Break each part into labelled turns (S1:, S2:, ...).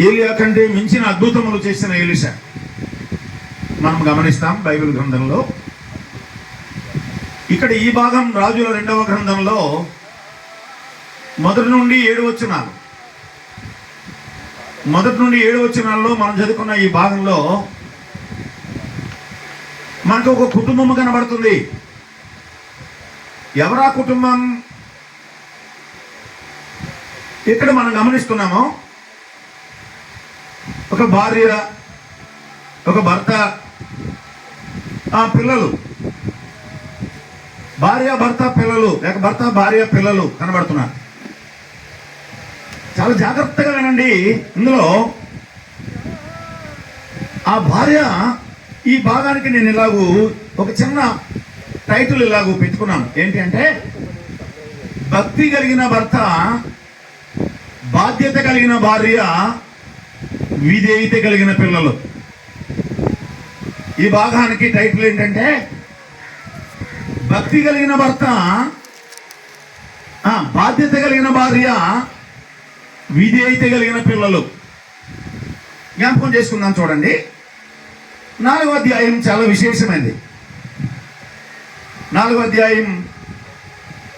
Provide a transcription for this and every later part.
S1: ఏలియా కంటే మించిన అద్భుతములు చేసిన ఎలీషా మనం గమనిస్తాం బైబిల్ గ్రంథంలో. ఇక్కడ ఈ భాగం రాజుల 2వ గ్రంథంలో 1 నుండి 7 వచనాలు, 1 నుండి 7 వచనాల్లో మనం చదువుకున్న ఈ భాగంలో మనకు ఒక కుటుంబం కనబడుతుంది. ఎవరా కుటుంబం? ఇక్కడ మనం గమనిస్తున్నాము, ఒక భార్య, ఒక భర్త, పిల్లలు. భార్య భర్త పిల్లలు, లేక భర్త భార్య పిల్లలు కనబడుతున్నారు. చాలా జాగ్రత్తగా వినండి. ఇందులో ఆ భార్య, ఈ భాగానికి నేను ఇలాగూ ఒక చిన్న టైటిల్ ఇలాగూ పెట్టుకున్నాను. ఏంటి అంటే, భక్తి కలిగిన భర్త, బాధ్యత కలిగిన భార్య, విధేయత కలిగిన పిల్లలు. ఈ భాగానికి టైటిల్ ఏంటంటే, భక్తి కలిగిన భర్త, బాధ్యత కలిగిన భార్య, విధేయత కలిగిన పిల్లలు. జ్ఞాపకం చేసుకుందాం. చూడండి, 4వ అధ్యాయం చాలా విశేషమైనది. 4వ అధ్యాయం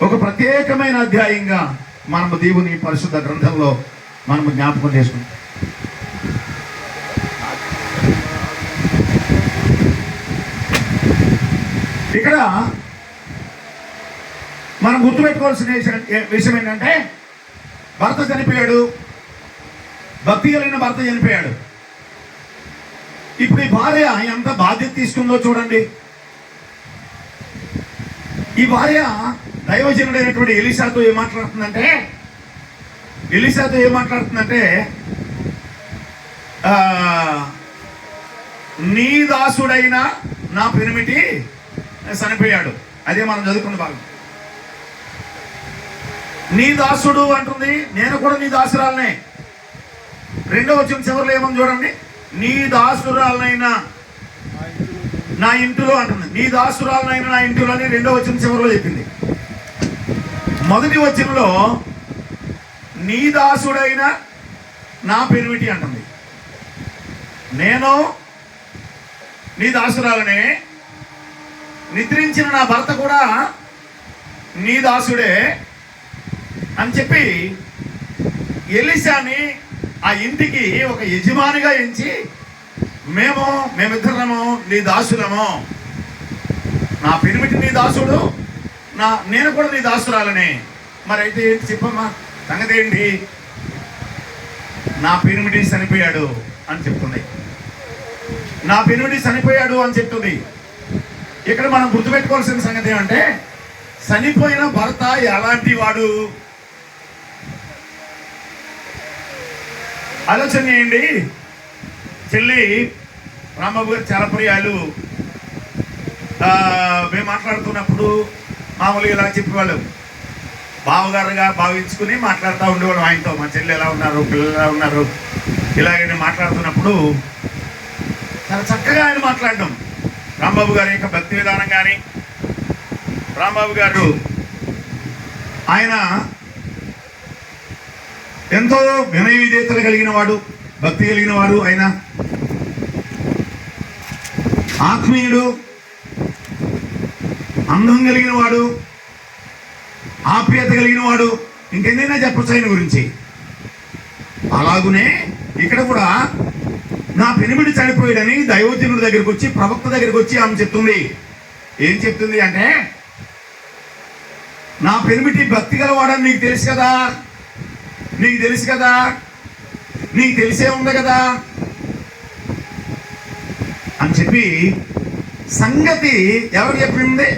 S1: ఒక ప్రత్యేకమైన అధ్యాయంగా మనము దేవుని పరిశుద్ధ గ్రంథంలో మనము జ్ఞాపకం చేసుకుంటాం. ఇక్కడ మనం గుర్తుపెట్టుకోవాల్సిన విషయం ఏంటంటే, భర్త చనిపోయాడు, భక్తి కలిగిన భర్త చనిపోయాడు. ఇప్పుడు ఈ భార్య ఎంత బాధ్యత తీసుకుందో చూడండి. ఈ భార్య దైవజనుడైనటువంటి ఎలీషాతో ఏమాట్లాడుతుందంటే, నీ దాసుడైన నా పెనిమిటి చనిపోయాడు. అదే మనం చదువుకున్న భాగం. నీ దాసుడు అంటుంది, నేను కూడా నీ దాసురాలనే. 2వ వచనం చివరిలో ఏమని చూడండి, నీ దాసురాలనైనా నా ఇంటిలో అంటుంది. నీ దాసురాలనైనా నా ఇంటిలో అని 2వ వచనం చివరిలో చెప్పింది. 1వ వచనంలో నీ దాసుడైన నా పెనిమిటి అంటుంది. నేను నీ దాసురాలనే, నిద్రించిన నా భర్త కూడా నీ దాసుడే అని చెప్పి ఎలీషాని ఆ ఇంటికి ఒక యజమానిగా ఎంచి, మేమిద్దరము నీ దాసులము, నా పెనిమిటి నీ దాసుడు, నేను కూడా నీ దాసురాలనే. మరి అయితే ఏంటి చెప్పమ్మా, సంగతి ఏంటి? నా పెనిమిటి చనిపోయాడు అని చెప్తుంది. నా పెనిమిటి చనిపోయాడు అని చెప్తుంది. ఇక్కడ మనం గుర్తుపెట్టుకోవాల్సిన సంగతి ఏమంటే, చనిపోయిన భర్త ఎలాంటి వాడు ఆలోచన చేయండి. చెల్లి రాంబాబు గారు చాలా ప్రియాలు మేము మాట్లాడుతున్నప్పుడు మామూలుగా ఇలా చెప్పేవాళ్ళు, బావగారుగా భావించుకుని మాట్లాడుతూ ఉండేవాళ్ళు ఆయనతో. మా చెల్లి ఎలా ఉన్నారు, పిల్లలు ఎలా ఉన్నారు, ఇలాగైనా మాట్లాడుతున్నప్పుడు చాలా చక్కగా ఆయన మాట్లాడడం. రాంబాబు గారి యొక్క భక్తి విధానం కానీ, రాంబాబు గారు ఆయన ఎంతో వినయ విధేయతలు కలిగిన వాడు, భక్తి కలిగిన వాడు, ఆయన ఆత్మీయుడు, అందం కలిగిన వాడు, ఆప్యాయత కలిగిన వాడు. ఇంకెన్నైనా చెప్పచ్చు ఆయన గురించి. అలాగునే ఇక్కడ కూడా నా పెనిమిడి చనిపోయాడని దైవజనుడి దగ్గరికి వచ్చి, ప్రవక్త దగ్గరికి వచ్చి ఆమె చెప్తుంది. ఏం చెప్తుంది అంటే, నా పెనిమిటి భక్తి గలవాడని నీకు తెలిసి కదా, నీకు తెలిసే ఉంది కదా అని చెప్పి సంగతి ఎవరు చెప్పింది?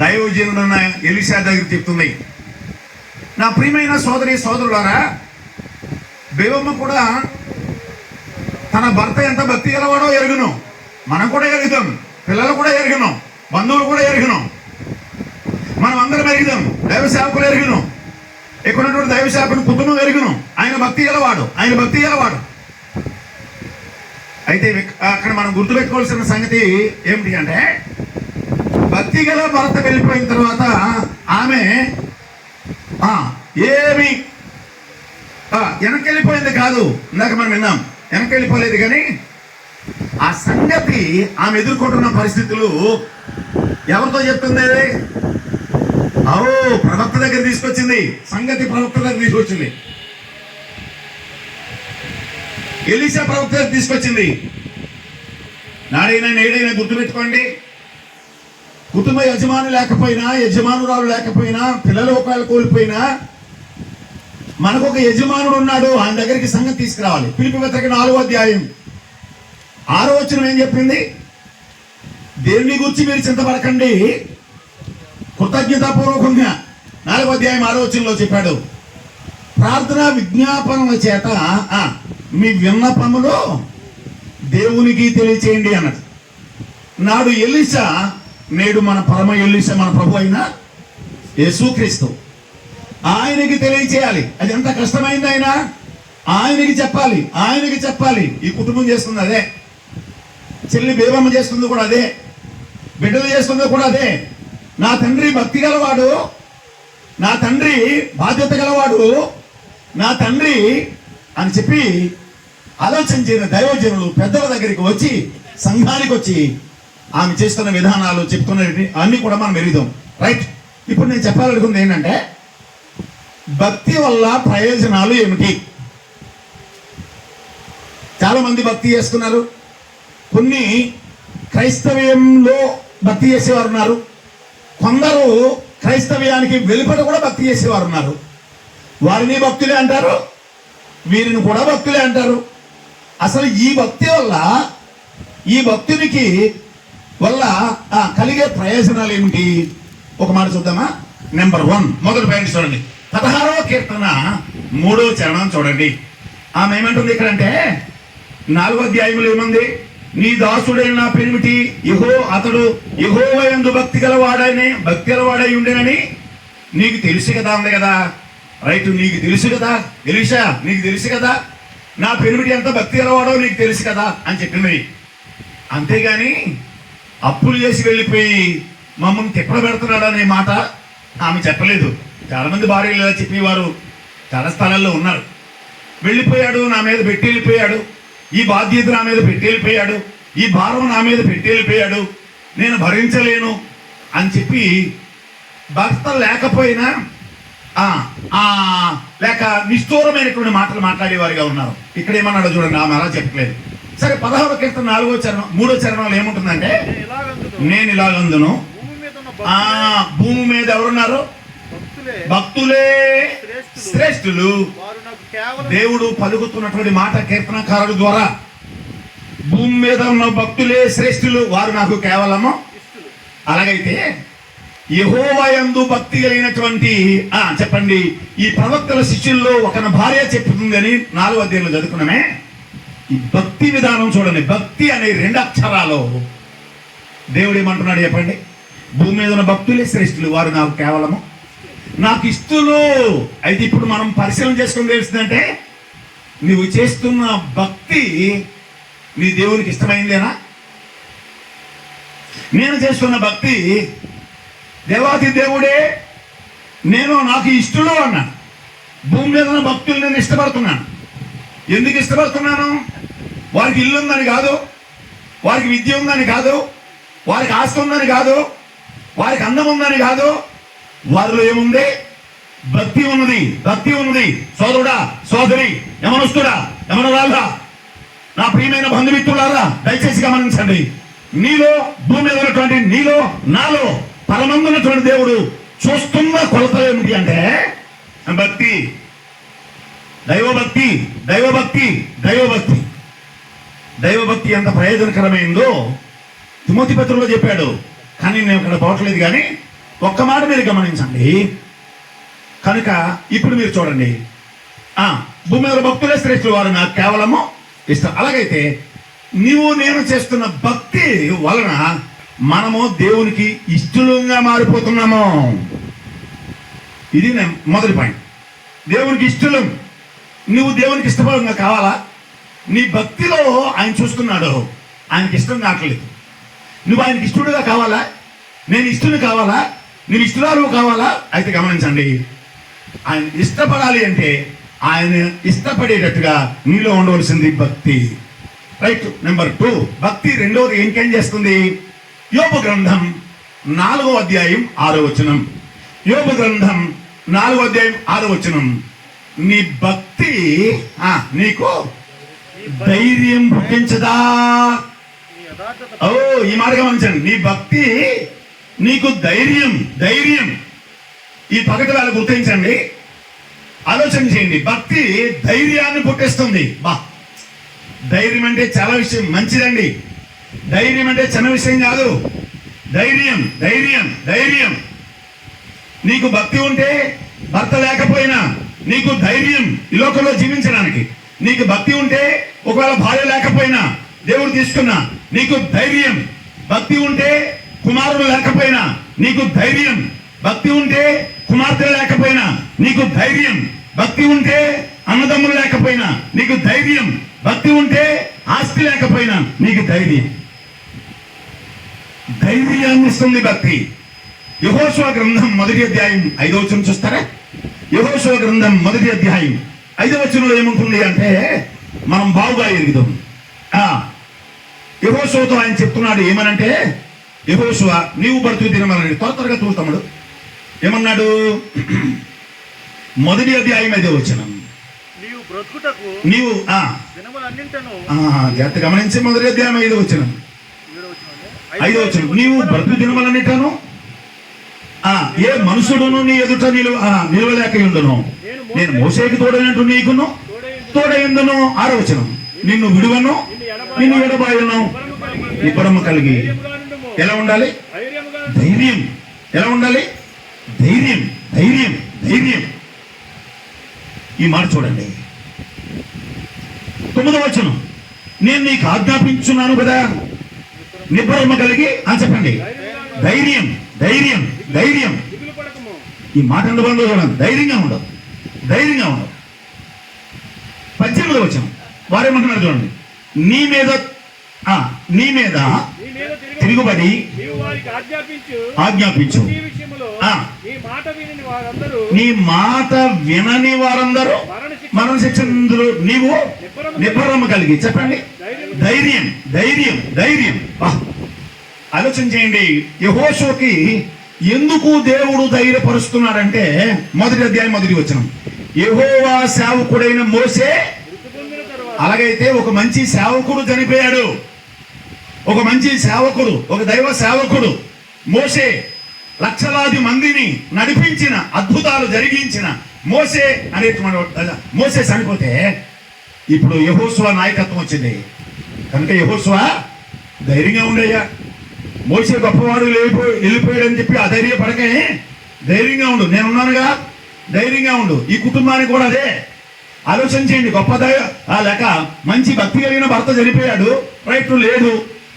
S1: దైవజనుడన్న ఎలీషా దగ్గర చెప్తుంది. నా ప్రియమైన సోదరి సోదరులారా, బేవమ్మ కూడా తన భర్త ఎంత భక్తి గలవాడో ఎరుగును. మనం కూడా ఎరుగుతాం, పిల్లలు కూడా ఎరుగును, బంధువులు కూడా ఎరుగును, మనం అందరం ఎరుగుదాం, దైవ సేవకులు ఎరుగును, ఎక్కడున్నటువంటి దైవ సేవకుని కుటుంబం ఎరుగును. ఆయన భక్తి గలవాడు. అయితే అక్కడ మనం గుర్తుపెట్టుకోవాల్సిన సంగతి ఏమిటి అంటే, భక్తి గల భర్త వెళ్ళిపోయిన తర్వాత ఆమె ఏమి వెనక్కి వెళ్ళిపోయింది కాదు, ఇందాక మనం విన్నాం, వెనక్కి వెళ్ళిపోలేదు. కానీ ఆ సంగతి ఆమె ఎదుర్కొంటున్న పరిస్థితులు ఎవరితో చెప్తుంది? ప్రవక్త దగ్గర తీసుకొచ్చింది. సంగతి ప్రవక్త దగ్గర తీసుకొచ్చింది. ఎలీషా ప్రవక్త దగ్గర తీసుకొచ్చింది. నాడైనా నేడైనా గుర్తుపెట్టుకోండి, కుటుంబ యజమాని లేకపోయినా, యజమానురాలు లేకపోయినా, పిల్లలు ఒకవేళ కోల్పోయినా, మనకు ఒక యజమానుడు ఉన్నాడు. ఆయన దగ్గరికి సంగతి తీసుకురావాలి. ఫిలిప్పీ పత్రిక 4వ అధ్యాయం 6వ వచనం ఏం చెప్పింది? దేవుని గురించి మీరు చింతపడకండి, కృతజ్ఞతాపూర్వకంగా 4వ అధ్యాయం 6వ వచనంలో చెప్పాడు, ప్రార్థన విజ్ఞాపనల చేత మీ విన్నపములు దేవునికి తెలియచేయండి అన్నది. నాడు ఎలీషా, నేడు మన పరమ ఎలీషా, మన ప్రభు అయిన యేసుక్రీస్తు. ఆయనకి తెలియచేయాలి. అది ఎంత కష్టమైంది, ఆయనకి చెప్పాలి, ఆయనకి చెప్పాలి. ఈ కుటుంబం చేస్తుంది అదే, చెల్లి బేబమ్మ చేస్తుంది కూడా అదే, బిడ్డలు చేస్తుంది కూడా అదే. నా తండ్రి భక్తి గలవాడు, నా తండ్రి బాధ్యత గలవాడు, నా తండ్రి అని చెప్పి ఆలోచించిన దైవజనులు పెద్దల దగ్గరికి వచ్చి, సంఘానికి వచ్చి ఆమె చేస్తున్న విధానాలు చెప్తున్న అన్ని కూడా మనం ఎరుగుదాం. రైట్. ఇప్పుడు నేను చెప్పాలనుకుంది ఏంటంటే, భక్తి వల్ల ప్రయోజనాలు ఏమిటి? చాలా మంది భక్తి చేస్తున్నారు. కొన్ని క్రైస్తవ్యంలో భక్తి చేసేవారు ఉన్నారు. కొందరు క్రైస్తవ్యానికి వెలుపట కూడా భక్తి చేసేవారు ఉన్నారు. వారిని భక్తులే అంటారు, వీరిని కూడా భక్తులే అంటారు. అసలు ఈ భక్తి వల్ల, ఈ భక్తునికి వల్ల కలిగే ప్రయోజనాలు ఏమిటి? ఒక మాట చూద్దామా? నెంబర్ 1, మొదటి పాయింట్ చూడండి. 16వ కీర్తన 3వ చరణం చూడండి. ఆమె ఏమంటుంది ఇక్కడంటే, 4వ అధ్యాయంలో ఏముంది? నీ దాసుడైన నా పెనిమిటి అతడు యెహోవా యందు భక్తి గలవాడై ఉండేనని నీకు తెలుసు కదా ఉంది కదా. రైట్, నీకు తెలుసు కదా ఎలీషా, నీకు తెలుసు కదా నా పెనిమిటి ఎంత భక్తి గలవాడో నీకు తెలుసు కదా అని చెప్పింది. అంతేగాని అప్పులు చేసి వెళ్ళిపోయి మమ్మల్ని తిప్పలు పెడుతున్నాడు అనే మాట ఆమె చెప్పలేదు. చాలా మంది భార్యలు ఇలా చెప్పేవారు చాలా స్థలాల్లో ఉన్నారు. వెళ్ళిపోయాడు, నా మీద పెట్టి వెళ్ళిపోయాడు, ఈ బాధ్యత నా మీద పెట్టి వెళ్ళిపోయాడు, ఈ భారం నా మీద పెట్టి వెళ్ళిపోయాడు, నేను భరించలేను అని చెప్పి భర్త లేకపోయినా లేక నిష్ఠూరమైనటువంటి మాటలు మాట్లాడేవారిగా ఉన్నారు. ఇక్కడ ఏమన్నాడు చూడండి, ఆమె అలా చెప్పలేదు. సరే, 16వ కీర్తన 4వ చరణం 3వ చరణంలో ఏముంటుందంటే, నేను ఇలాగందును భూమి మీద ఎవరున్నారు? భక్తులే శ్రేష్ఠులు. దేవుడు పలుకుతున్నటువంటి మాట కీర్తనకారుడు ద్వారా, భూమి మీద ఉన్న భక్తులే శ్రేష్ఠులు, వారు నాకు కేవలము. అలాగైతే యెహోవా యందు భక్తి కలిగినటువంటి చెప్పండి, ఈ ప్రవక్తల శిష్యుల్లో ఒకన భార్య చెప్తుందని 4వ అధ్యాయంలో చదువుకున్నామే. ఈ భక్తి విధానం చూడండి. భక్తి అనే 2 అక్షరాలు దేవుడు ఏమంటున్నాడు చెప్పండి? భూమి మీద ఉన్న భక్తులే శ్రేష్ఠులు, వారు నాకు కేవలము, నాకు ఇష్టలు. అయితే ఇప్పుడు మనం పరిశీలన చేసుకుని తెలుస్తుందంటే, నువ్వు చేస్తున్న భక్తి నీ దేవునికి ఇష్టమైందేనా? నేను చేస్తున్న భక్తి దేవాది దేవుడే నాకు ఇష్టలు అన్నాను. భూమి మీద ఉన్న భక్తులు నేను ఇష్టపడుతున్నాను. ఎందుకు ఇష్టపడుతున్నాను? వారికి ఇల్లు ఉందని కాదు, వారికి విద్య ఉందని కాదు, వారికి ఆస్తి ఉందని కాదు, వారికి అందం ఉందని కాదు. వారిలో ఏముంది? భక్తి ఉన్నది. భక్తి ఉన్నది. సోదరుడా, సోదరి, యమనస్తుడా, యమనరాలా, నా ప్రియమైన బంధుమిత్రులారా, దయచేసి గమనించండి. నీలో, భూమి మీద ఉన్నటువంటి నీలో, నాలో పరమందున్నటువంటి దేవుడు చూస్తున్న కొలత ఏమిటి అంటే భక్తి, దైవభక్తి. దైవభక్తి దైవభక్తి దైవభక్తి ఎంత ప్రయోజనకరమైందో తిమోతి పత్రికలో చెప్పాడు. కానీ నేను ఇక్కడ పోవట్లేదు. కానీ ఒక్క మాట మీరు గమనించండి. కనుక ఇప్పుడు మీరు చూడండి, భూమి మీద భక్తులే శ్రేష్ఠులు, వారు నాకు కేవలము ఇష్టం. అలాగైతే నీవు నేను చేస్తున్న భక్తి వలన మనము దేవునికి ఇష్టలుగా మారిపోతున్నాము. ఇది మొదటి పాయింట్. దేవునికి ఇష్టలం. నువ్వు దేవునికి ఇష్టపడంగా కావాలా? నీ భక్తిలో ఆయన చూస్తున్నాడు, ఆయనకి ఇష్టం కావట్లేదు. నువ్వు ఆయనకి ఇష్టడుగా కావాలా? నేను ఇష్టడు కావాలా? నువ్వు ఇష్టరాలు కావాలా? అయితే గమనించండి, ఆయన ఇష్టపడాలి అంటే ఆయన ఇష్టపడేటట్టుగా నీలో ఉండవలసింది భక్తి. రైట్. నెంబర్ 2, భక్తి రెండోది ఇంకేం చేస్తుంది? యోబు గ్రంథం 4వ అధ్యాయం 6వ వచనం. యోబు గ్రంథం 4వ అధ్యాయం 6వ వచనం. నీ భక్తి నీకు ధైర్యం పుట్టించదా? ఓ, ఈ మాట గమనించండి. నీ భక్తి నీకు ధైర్యం. ఈ పగటి వేళ గుర్తించండి, ఆలోచన చేయండి. భక్తి ధైర్యాన్ని పుట్టిస్తుంది. ధైర్యం అంటే చాలా విషయం మంచిదండి. ధైర్యం అంటే చిన్న విషయం కాదు. ధైర్యం. నీకు భక్తి ఉంటే భర్త లేకపోయినా నీకు ధైర్యం ఈ లోకంలో జీవించడానికి. నీకు భక్తి ఉంటే ఒకవేళ భార్య లేకపోయినా దేవుడు తీసుకున్నా నీకు ధైర్యం. భక్తి ఉంటే కుమారుడు లేకపోయినా నీకు ధైర్యం. భక్తి ఉంటే కుమార్తె లేకపోయినా నీకు ధైర్యం. భక్తి ఉంటే అన్నదమ్ములు లేకపోయినా నీకు ధైర్యం. భక్తి ఉంటే ఆస్తి లేకపోయినా నీకు ధైర్యాన్ని ఇస్తుంది భక్తి. యెహోషువ గ్రంథం 1వ అధ్యాయం 5వ వచనం చూస్తారా? యెహోషువ గ్రంథం 1వ అధ్యాయం 5వ వచనంలో ఏముంటుంది అంటే మనం బాగుగా ఎరుగుదాం. యెహోషువతో ఆయన చెప్తున్నాడు ఏమనంటే, యెహోషువ నీవు బ్రతుకు దినమని త్వరగా చూస్తాడు. ఏమన్నాడు? 1వ అధ్యాయం 5వ వచనం. నీవు జాగ్రత్త గమనించి 1వ అధ్యాయం 5వ వచనం. 5వ వచనం. నీవు బ్రతుకు దినమలన్నిటను ఏ మనుషుడును నీ ఎదుట నిలవలేకయుండును. నేను మోసేకి తోడైనట్టు నీకును తోడైందును. 6వ వచనం. నిన్ను విడువను, నిన్ను ఎడబాయును. నిబ్బరము కలిగి ఎలా ఉండాలి? ధైర్యం. ఎలా ఉండాలి? ధైర్యం. ఈ మాట చూడండి. 9వ వచనం. నేను నీకు ఆజ్ఞాపించున్నాను కదా, నిబ్బరము కలిగి చెప్పండి. ధైర్యం. ఈ మాట ఎందుకు చూడండి. ధైర్యంగా ఉండదు. 18వ వచనం. వారేమంటున్నారు చూడండి. నీ మీద తిరుగుబడి ఆజ్ఞాపించు. నీ మాట వినని వారందరూ మరణ శిక్ష. నీవు నిబ్బరము కలిగి చెప్పండి. ధైర్యం. ఆలోచన చేయండి. యెహోషువకి ఎందుకు దేవుడు ధైర్యపరుస్తున్నాడంటే 1వ అధ్యాయం 1వ వచనం. యెహోవా సేవకుడైన మోసే, అలాగైతే ఒక మంచి సేవకుడు చనిపోయాడు. ఒక మంచి సేవకుడు, ఒక దైవ సేవకుడు మోసే, లక్షలాది మందిని నడిపించిన, అద్భుతాలు జరిగించిన మోసే అనేటువంటి మోసే చనిపోతే ఇప్పుడు యెహోషువ నాయకత్వం వచ్చింది. కనుక యెహోషువ ధైర్యంగా ఉండయ్యా. మోసే గొప్పవాడు వెళ్ళిపోయాడని చెప్పి అధైర్యపడకే, ధైర్యంగా ఉండు. నేనున్నానుగా, ధైర్యంగా ఉండు. ఈ కుటుంబానికి కూడా అదే ఆలోచన చేయండి. గొప్ప లేక మంచి భక్తి కలిగిన భర్త చనిపోయాడు, రైట్ లేడు.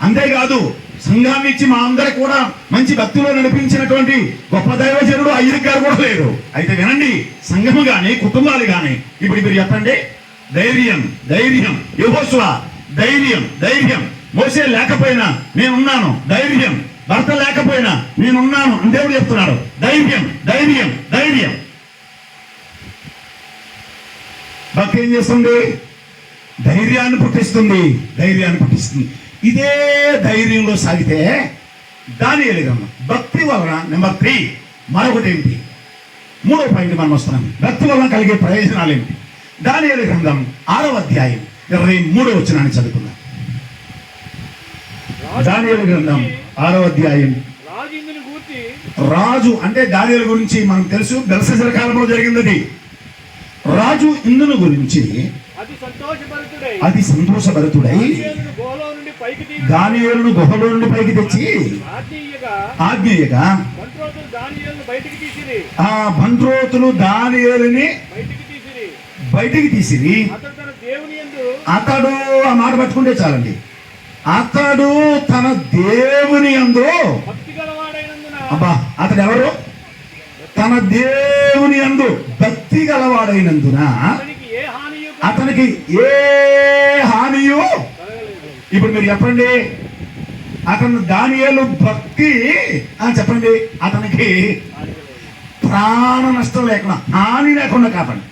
S1: అంతేకాదు సంఘాన్ని ఇచ్చి మా అందరికి కూడా మంచి భక్తిలో నడిపించినటువంటి గొప్ప దైవజనుడు అయ్యర్ గారు కూడా లేరు. అయితే వినండి, సంఘము గాని కుటుంబాలు గాని ఇప్పుడు మీరు చెప్పండి. ధైర్యం. యెహోషువ ధైర్యం. మోసే లేకపోయినా నేనున్నాను. ధైర్యం. భర్త లేకపోయినా నేనున్నాను అని దేవుడు చెప్తున్నాడు. ధైర్యం. భక్తి ఏం చేస్తుంది? ధైర్యాన్ని పుట్టిస్తుంది. ఇదే ధైర్యంలో సాగితే దానియేలు గ్రంథం భక్తి వలన నెంబర్ 3 మరొకటి ఏంటి? 3వ పాయింట్ మనం వస్తున్నాం. భక్తి వలన కలిగే ప్రయోజనాలు ఏంటి? దానియేలు గ్రంథం 6వ అధ్యాయం 23వ వచనాన్ని చదువుకుందాం. దానియేలు గ్రంథం 6వ అధ్యాయం. రాజు అంటే దానియేలు గురించి మనకు తెలుసు, బెల్షస్సర్ కాలంలో జరిగింది. రాజు ఇందును గురించి అతి సంతోషభరితుడై దానియేలును గుహలో నుండి పైకి తెచ్చి ఆజ్ఞయగా ఆ బంట్రోతులు దానియేలుని బయటికి తీసిరి. అతడు ఆ మాట పట్టుకుంటే చాలండి. అతడు తన దేవుని యందు అతడు ఎవరు? తన దేవుని యందు భక్తి గలవాడైనందున అతనికి ఏ హానియు. ఇప్పుడు మీరు చెప్పండి, అతను దానియేలు భక్తి అని చెప్పండి, అతనికి ప్రాణ నష్టం లేకుండా, హాని లేకుండా కాపాడు.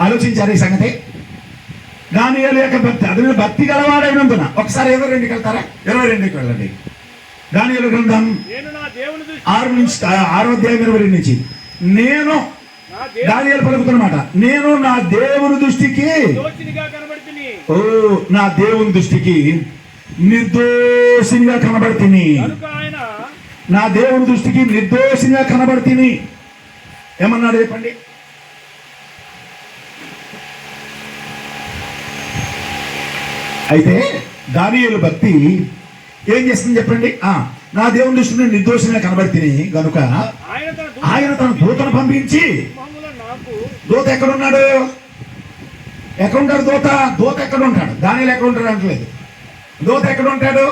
S1: ఆలోచించారు ఈ సంగతి. దానియేలు యొక్క భక్తి, అది భక్తి గలవాడైనందున ఒకసారి 22కి వెళ్తారా? 22కి వెళ్ళండి. దానియేలు గ్రంథం 6 నుంచి 6వ అధ్యాయం 22 నుంచి. నేను దానియేలు పలుకుతున్నమాట, నేను నా దేవుని దృష్టికి నా దేవుని దృష్టికి నిర్దోషిగా కనబడుతుంది. నా దేవుని దృష్టికి నిర్దోషిగా కనబడుతుంది. ఏమన్నాడు చెప్పండి? అయితే దానియేలు భక్తి ఏం చేస్తుంది చెప్పండి? నా దేవుని దృష్టిని నిర్దోషంగా కనబడుతుంది గనుక ఆయన తన దూతను పంపించి, దూత ఎక్కడున్నాడు? ఎక్కడుంటాడు దూత? దూత ఎక్కడ ఉంటాడు? దానియేలు ఎక్కడ ఉంటాడు అంటలేదు. దూత ఎక్కడ ఉంటాడు?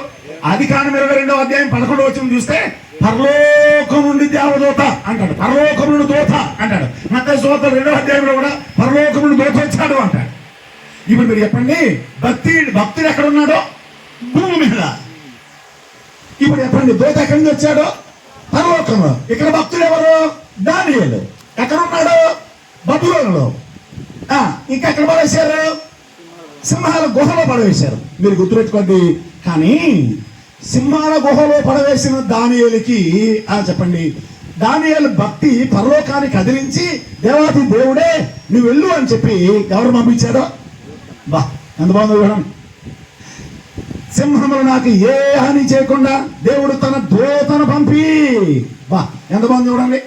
S1: ఆదికాండం 22వ అధ్యాయం 11వ వచనం చూస్తే పరలోకం నుండి దేవదూత అంటాడు, పరలోకం నుండి దూత అంటాడు. మత్తయి సువార్త 2వ అధ్యాయంలో కూడా పరలోకం నుండి దూత వచ్చాడు అంటాడు. ఇప్పుడు మీరు చెప్పండి, భక్తుడు ఎక్కడ ఉన్నాడో? భూమి మీద. ఇప్పుడు చెప్పండి, దూత ఎక్కడి నుంచి వచ్చాడో? పరలోకంలో. ఇక్కడ భక్తుడు ఎవరు? దానియేలు. ఎక్కడ ఉన్నాడు? బబులోనులో. ఇంకెక్కడ పడేశారు? సింహాల గుహలో పడవేశారు. మీరు గుర్తుపెట్టుకోండి. కానీ సింహాల గుహలో పడవేసిన దానియేలుకి చెప్పండి, దానియేలు భక్తి పరలోకాన్ని కదిలించి దేవాది దేవుడే నువ్వు వెళ్ళు అని చెప్పి ఎవరు పంపించాడో? బా ఎంత బాగుంది చూడండి. సింహములు నాకు ఏ హాని చేయకుండా దేవుడు తన దూతను పంపి, బా ఎంత బాగుంది చూడండి.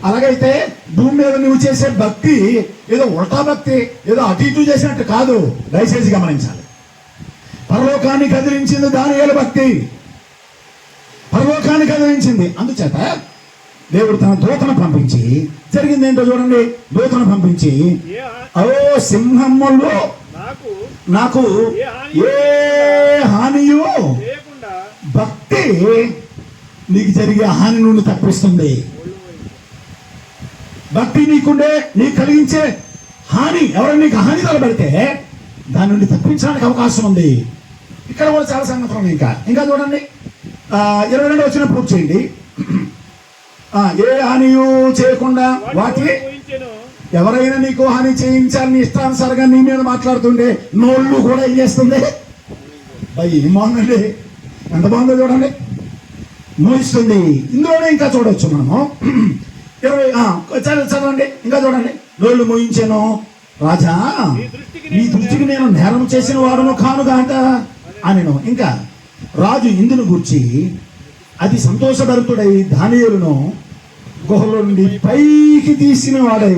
S1: అలాగైతే భూమి మీద నువ్వు చేసే భక్తి ఏదో ఉల్టా భక్తి, ఏదో అటు ఇటు చేసినట్టు కాదు. దయచేసి గమనించాలి. పరలోకాన్ని కదిలించింది దానియేలు భక్తి, పరలోకాన్ని కదిలించింది. అందుచేత దేవుడు తన దూతను పంపించి, జరిగింది ఏంటో చూడండి. దూతను పంపించి, సింహములు నాకు ఏ హానియు భక్తి నీకు జరిగే హాని నుండి తప్పిస్తుంది. భక్తి నీకుండే నీకు కలిగించే హాని, ఎవరైనా నీకు హాని తలబడితే దాని నుండి తప్పించడానికి అవకాశం ఉంది. ఇక్కడ కూడా చాలా సంగతులు ఉన్నాయి. ఇంకా చూడండి, 22వ వచనం పూర్తి చేయండి. ఏ హానియు చేయకుండా వాటి ఎవరైనా నీకు హాని చేయించాలని ఇష్టానుసారంగా నీ మీద మాట్లాడుతుంటే నోళ్ళు కూడా ఏం చేస్తుంది? బాగుందండి, ఎంత బాగుందో చూడండి. మోయిస్తుంది. ఇందులోనే ఇంకా చూడవచ్చు మనము. 20 చదవండి, ఇంకా చూడండి. నోళ్ళు మోయించాను రాజా, నీ దృష్టికి నేను నేరం చేసిన వాడును కానుగా అంట అనెను. ఇంకా రాజు ఇందును గూర్చి అతి సంతోషభరితుడై దానియేలును గుహలో నుండి పైకి తీసిన వాడై,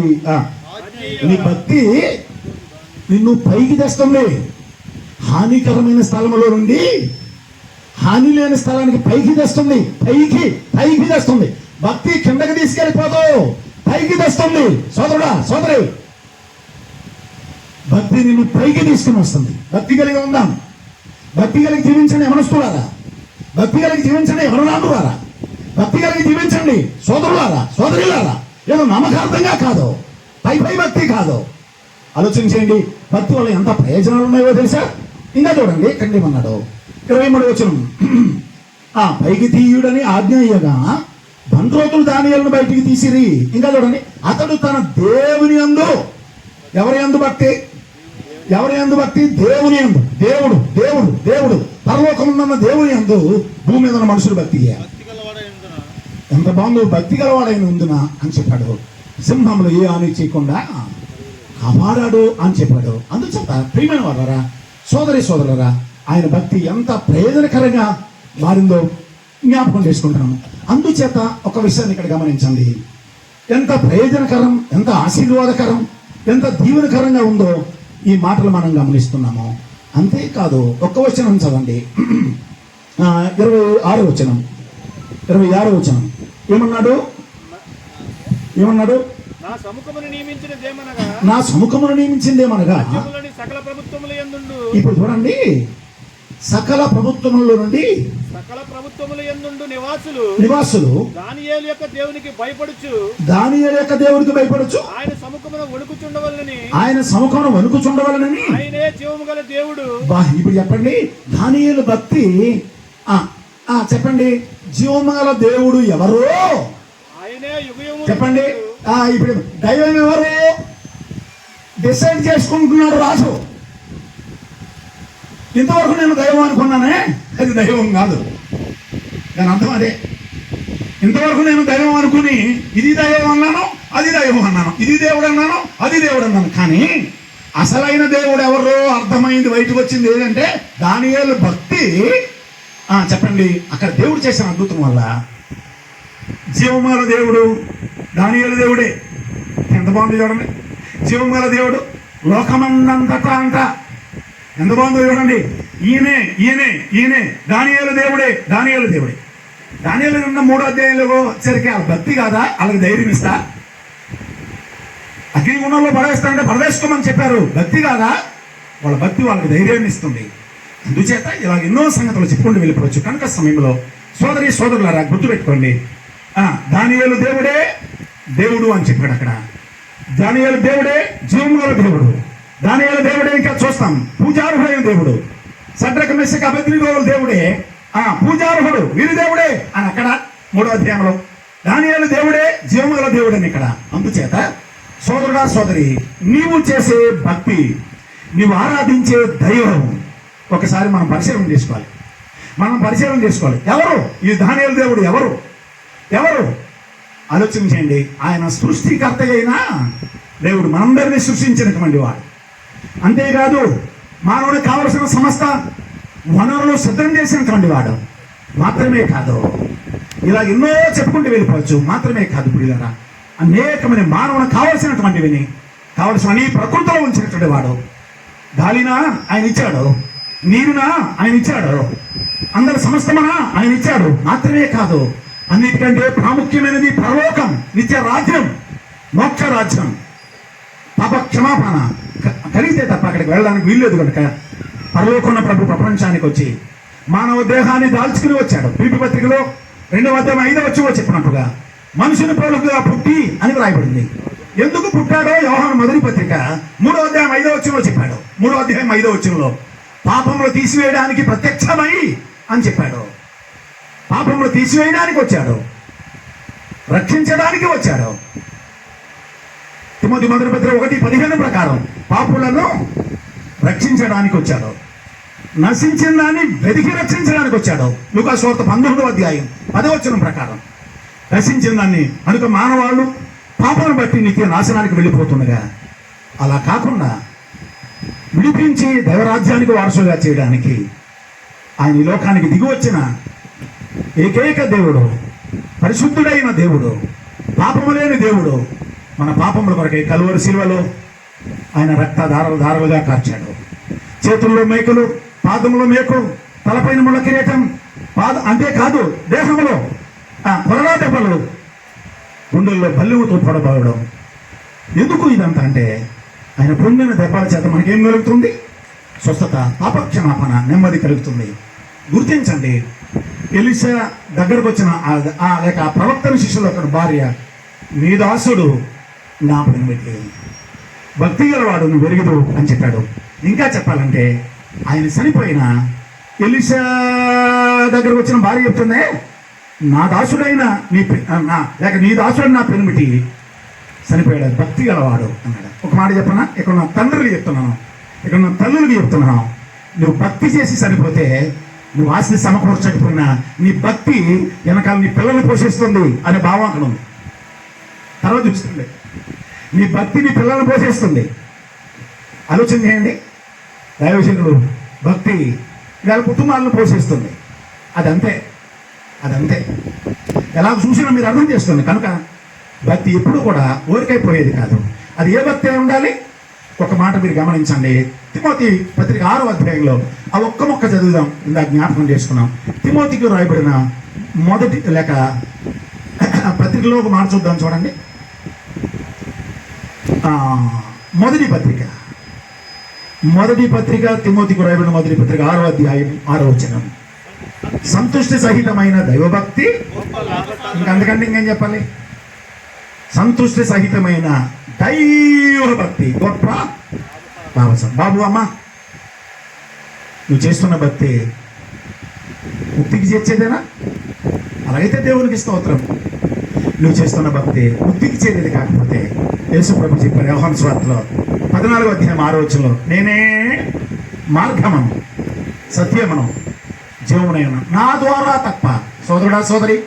S1: నీ భక్తి నిన్ను పైకి తెస్తుంది. హానికరమైన స్థలంలో నుండి హాని లేని స్థలానికి పైకి తెస్తుంది. పైకి తెస్తుంది. భక్తి కిందకి తీసుకెళ్ళిపోతావు, పైకి తెస్తుంది. సోదరుడా, సోదరి, భక్తి నిన్ను పైకి తీసుకుని వస్తుంది. భక్తి కలిగి ఉందాం. భక్తి కలిగి జీవించండి యవనస్తులారా, భక్తి కలిగి జీవించండి యవనరాండులారా, భక్తి కలిగి జీవించండి సోదరులారా, సోదరులారా. ఏదో నమ్మకార్థంగా కాదు, పై భక్తి కాదు. ఆలోచించండి, భక్తి వల్ల ఎంత ప్రయోజనాలు ఉన్నాయో తెలుసా? ఇంకా చూడండి, ఇక్కడ ఏమన్నాడు? 23వ వచనం. పైకి తీయుడని ఆజ్ఞ ఇయ్యగా బంట్రోతులు దానియేలును బయటికి తీసిరి. ఇంకా చూడండి, అతడు తన దేవుని యందు, ఎవరి యందు భక్తి? ఎవరి యందు భక్తి? దేవుని యందు. దేవుడు పరలోకమున్న దేవుని యందు భూమి మీద ఉన్న మనుషులు భక్తి చేయాలి. ఎంత బాగుందో, భక్తి గలవాడైన ఉందున అని చెప్పాడు. సింహములు ఏ హాని చేయకుండా కాపాడాడు అని చెప్పాడు. అందుచేత ప్రియమైన వారా, సోదరులరా, ఆయన భక్తి ఎంత ప్రయోజనకరంగా మారిందో జ్ఞాపకం చేసుకుంటాము. అందుచేత ఒక విషయాన్ని ఇక్కడ గమనించండి. ఎంత ప్రయోజనకరం, ఎంత ఆశీర్వాదకరం, ఎంత దీవెనకరంగా ఉందో ఈ మాటలు మనం గమనిస్తున్నాము. అంతేకాదు, ఒక్క వచనం చదవండి. 26వ వచనం, 26వ వచనం ఏమన్నాడు? నా సముఖమును నియమించిందేమనగా
S2: సకల ప్రభుత్వముల యందుండు.
S1: ఇప్పుడు చూడండి, సకల ప్రభుత్వముల నుండి
S2: సకల ప్రభుత్వముల యందుండు
S1: నివాసులు
S2: దానియేలు యొక్క దేవునికి భయపడుచు ఆయన సముఖమున వణుకుచుండవలనని ఆయనే జీవము గల దేవుడు.
S1: ఇప్పుడు చెప్పండి, దానియేలు భక్తి. చెప్పండి, జీవము గల దేవుడు ఎవరు?
S2: ఆయనే యుగయుగములు.
S1: చెప్పండి, ఇప్పుడు దైవం ఎవరు? డిసైడ్ చేసుకుంటున్నాడు రాజు. ఇంతవరకు నేను దైవం అనుకున్నానే, అది దైవం కాదు. దాని అర్థం అదే. ఇంతవరకు నేను దైవం అనుకుని ఇది దైవం అన్నాను, అది దైవం అన్నాను, ఇది దేవుడు అన్నాను, అది దేవుడు అన్నాను. కానీ అసలైన దేవుడు ఎవరో అర్థమైంది, బయటకు వచ్చింది ఏంటంటే దానియేలు భక్తి. చెప్పండి, అక్కడ దేవుడు చేసిన అద్భుతం వల్ల జీవమాల దేవుడు దానియేలు దేవుడే. ఎంత బాగుంది చూడండి. జీవమాల దేవుడు లోకమందంతటా అంట ఎంత బాగుందో చూడండి. ఈయనే ఈయనే ఈయనే దానియేలు దేవుడే, దానియేలు దేవుడే. దానియేలు ఉన్న 3వ అధ్యాయంలో వచ్చరికి వాళ్ళ భక్తి కాదా వాళ్ళకి ధైర్యం ఇస్తా? అగ్నిగుణంలో పడేస్తానంటే పడవేసుకోమని చెప్పారు. భక్తి కాదా? వాళ్ళ భక్తి వాళ్ళకి ధైర్యాన్ని ఇస్తుంది. అందుచేత ఇలా ఎన్నో సంగతులు చెప్పుకుంటూ వెళ్ళిపోవచ్చు. కనుక సమయంలో సోదరి సోదరులారా గుర్తుపెట్టుకోండి, దానియేలు దేవుడే దేవుడు అని చెప్పాడు అక్కడ. దానియేలు దేవుడే జీవముగల దేవుడు. దానియేలు దేవుడే ఇంకా చూస్తాం పూజార్హుడైన దేవుడు. షడ్రక మెషక అబేద్నెగోల దేవుడే పూజార్హుడు, వీరి దేవుడే అని అక్కడ 3వ అధ్యాయంలో. దానియేలు దేవుడే జీవముగల దేవుడు అని ఇక్కడ. అందుచేత సోదరుడా సోదరి, నీవు చేసే భక్తి, నీవు ఆరాధించే దైవం ఒకసారి మనం పరిశీలన చేసుకోవాలి. ఎవరు ఈ దానియేలు దేవుడు? ఎవరు ఆలోచించండి. ఆయన సృష్టికర్త అయిన దేవుడు, మనందరినీ సృష్టించినటువంటి వాడు. అంతేకాదు మానవుడికి కావలసిన సమస్త వనరులు సిద్ధం చేసినటువంటి వాడు. మాత్రమే కాదు, ఇలా ఎన్నో చెప్పుకుంటూ వెళ్ళిపోవచ్చు. మాత్రమే కాదు ప్రియులారా, అనేకమైన మానవునికి కావలసినటువంటివిని కావలసిన ప్రకృతిలో ఉంచినటువంటి వాడు. గాలినా ఆయన ఇచ్చాడు, నీరునా ఆయన ఇచ్చాడు, అందరి సమస్తమనా ఆయన ఇచ్చాడు. మాత్రమే కాదు, అన్నిటికంటే ప్రాముఖ్యమైనది పరలోకం, నిత్య రాజ్యం, మోక్ష రాజ్యం, పాప క్షమాపణ కలిగితే తప్ప అక్కడికి వెళ్ళడానికి వీల్లేదు. కనుక పరలోకన్న ప్రభు ప్రపంచానికి వచ్చి మానవ దేహాన్ని దాల్చుకుని వచ్చాడు. పిలిపి పత్రికలో 2వ అధ్యాయం 5వ వచనంలో చెప్పినట్టుగా మనుషుని పోలుగా పుట్టి అని వ్రాయబడింది. ఎందుకు పుట్టాడో యోహాను మొదటి పత్రిక 3వ అధ్యాయం 5వ వచనంలో చెప్పాడు. 3వ అధ్యాయం 5వ వచనంలో పాపములు తీసివేయడానికి ప్రత్యక్షమై అని చెప్పాడు. పాపములు తీసివేయడానికి వచ్చాడు, రక్షించడానికి వచ్చాడు. తిమోతి మొదటి పత్రిక 1:15 ప్రకారం పాపులను రక్షించడానికి వచ్చాడు, నశించిన దాన్ని వెతికి రక్షించడానికి వచ్చాడు. లూకా సువార్త 19వ అధ్యాయం 10వ వచనం ప్రకారం నశించిన దాన్ని. కనుక మానవాళ్ళు పాపను బట్టి నిత్య నాశనానికి వెళ్ళిపోతుండగా అలా కాకుండా విడిపించి దైవరాజ్యానికి వారసుగా చేయడానికి ఆయన ఈ లోకానికి దిగి వచ్చిన ఏకైక దేవుడు, పరిశుద్ధుడైన దేవుడు, పాపము లేని దేవుడు. మన పాపముల కొరకై కలువరి శిలువలో ఆయన రక్త ధారలుగా కార్చాడు. చేతుల్లో మేకులు, పాదములో మేకు, తలపైన ముళ్ళ కిరీటం, అంతేకాదు దేహంలో కొరడా దెబ్బలు, గుండెల్లో బల్లుతో పొడబడడం. ఎందుకు ఇదంతా అంటే ఆయన పొందిన దెబ్బల చేత మనకేం కలుగుతుంది? స్వస్థత, పాపక్షమాపణ, నెమ్మది కలుగుతుంది. గుర్తించండి, ఎలీషా దగ్గరకు వచ్చిన లేక ప్రవక్తన శిష్యులు అక్కడ భార్య, నీ దాసుడు నా పెనిమిటి, భక్తి గలవాడు, నువ్వు వెలుగుదు అని చెప్పాడు. ఇంకా చెప్పాలంటే ఆయన చనిపోయిన ఎలీషా దగ్గరకు వచ్చిన భార్య చెప్తుంది, నా దాసుడైన నీ దాసుడైన నా పెనిమిటి చనిపోయాడు, భక్తి గలవాడు అన్నాడు. ఒక మాట చెప్పనా, ఇక్కడ నా తండ్రులు చెప్తున్నాను, ఇక్కడ నా తల్లులకు చెప్తున్నాను, నువ్వు భక్తి చేసి చనిపోతే, నువ్వు ఆస్తి సమకూర్చకపోయినా నీ భక్తి వెనకాల నీ పిల్లల్ని పోషిస్తుంది అనే భావం అక్కడ ఉంది. తర్వాత చూస్తుంది, నీ భక్తి నీ పిల్లల్ని పోషిస్తుంది. ఆలోచన చేయండి, దైవజనుడు భక్తి వాళ్ళ కుటుంబాలను పోషిస్తుంది. అదంతే. ఎలా చూసినా మీరు అర్థం చేసుకోండి. కనుక భక్తి ఎప్పుడు కూడా ఊరికైపోయేది కాదు. అది ఏ భక్తి అయి ఉండాలి? ఒక మాట మీరు గమనించండి. తిమోతి పత్రిక 6వ అధ్యాయంలో ఆ ఒక్క మొక్క చదువుదాం. ఇందా జ్ఞాపకం చేసుకున్నాం. తిమోతికి రాయబడిన మొదటి లేక పత్రికలో ఒక మాట చూద్దాం, చూడండి. మొదటి పత్రిక తిమోతికి రాయబడిన మొదటి పత్రిక 6వ అధ్యాయం 6వ వచనం. సంతుష్టి సహితమైన దైవభక్తి, ఇంకంతకంటే ఇంకేం చెప్పాలి? సంతుష్టి సహితమైన దైవభక్తి గొప్ప లాభసం. బాబు అమ్మ, నువ్వు చేస్తున్న భక్తి ముక్తికి చేర్చేదేనా? అలాగైతే దేవునికి స్తోత్రం. నువ్వు చేస్తున్న భక్తి ముక్తికి చేరేది కాకపోతే యేసు ప్రభు చెప్పారు యోహాను సువార్తలో 14వ అధ్యాయం 6వ వచనంలో నేనే మార్గమను సత్యమను జీవమునై ఉన్నాను. నా ద్వారా తప్ప, సోదరుడా సోదరి,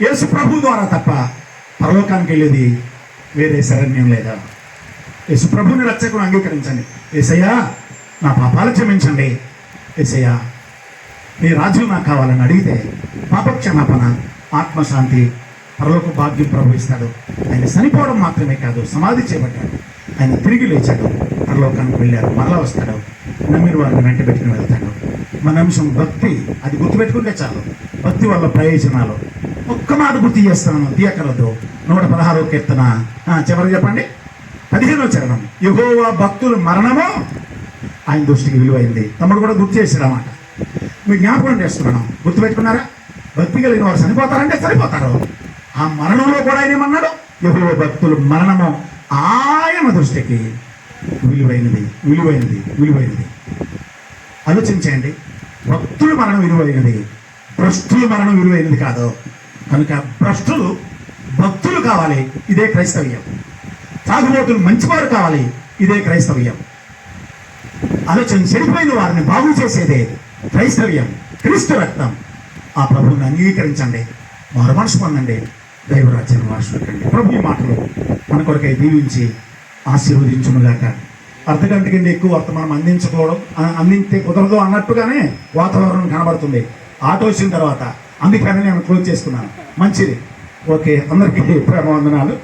S1: యేసు ప్రభు ద్వారా తప్ప పరలోకానికి వెళ్ళేది వేరే శరణ్యం లేదా. యేసు ప్రభుని రక్షకుని అంగీకరించండి. యేసయ్యా నా పాపాలు క్షమించండి, యేసయ్యా నీ రాజ్యం నాకు కావాలని అడిగితే పాప క్షమాపణ, ఆత్మశాంతి, పరలోక భాగ్యం ప్రభు ఇస్తాడు. ఆయన చనిపోవడం మాత్రమే కాదు, సమాధి చేపట్టాడు, ఆయన తిరిగి లేచాడు, పరలోకానికి వెళ్ళాడు, మరలా వస్తాడు, నమ్మిన వారిని వెంట పెట్టుకుని వెళ్తాడు. మన అంశం భక్తి, అది గుర్తుపెట్టుకుంటే చాలు. భక్తి వల్ల ప్రయోజనాలు ఒక్క మాట గుర్తు చేస్తున్నాను, తీయకలదు. 116వ కీర్తన చివరికి చెప్పండి, 15వ చరణం. యెహోవా భక్తుల మరణము ఆయన దృష్టికి విలువైంది. తమ్ముడు కూడా గుర్తు చేశాడు అన్నమాట. మీరు జ్ఞాపకం చేస్తున్నాను, గుర్తుపెట్టుకున్నారా? భక్తి కలిగిన వారు చనిపోతారంటే చనిపోతారు. ఆ మరణంలో కూడా ఆయన ఏమన్నాడు? యెహోవా భక్తుల మరణము ఆయన దృష్టికి విలువైనది, విలువైనది, విలువైనది. ఆలోచించండి, భక్తుల మరణం విలువైనది, భ్రష్టుల మరణం విలువైనది కాదు. కనుక భ్రష్టులు భక్తులు కావాలి, ఇదే క్రైస్తవ్యం. తాగుబోతులు మంచివారు కావాలి, ఇదే క్రైస్తవ్యం. ఆలోచన చెడిపోయిన వారిని బాగు చేసేదే క్రైస్తవ్యం, క్రీస్తు రక్తం. ఆ ప్రభువుని అంగీకరించండి, మారు మనసు పొందండి, దైవరాజ్యాన్ని వారసుకండి. ప్రభు ఈ మాటలు మన కొరకై దీవించి ఆశీర్వదించునుగాక. అర్ధగంట కంటే ఎక్కువ వర్తమానం అందించే కుదరదు అన్నట్టుగానే వాతావరణం కనబడుతుంది. ఆటో వచ్చిన తర్వాత అందుకని నేను క్లోజ్ చేసుకున్నాను. మంచిది, ఓకే. అందరికీ ప్రేమ వందనాలు.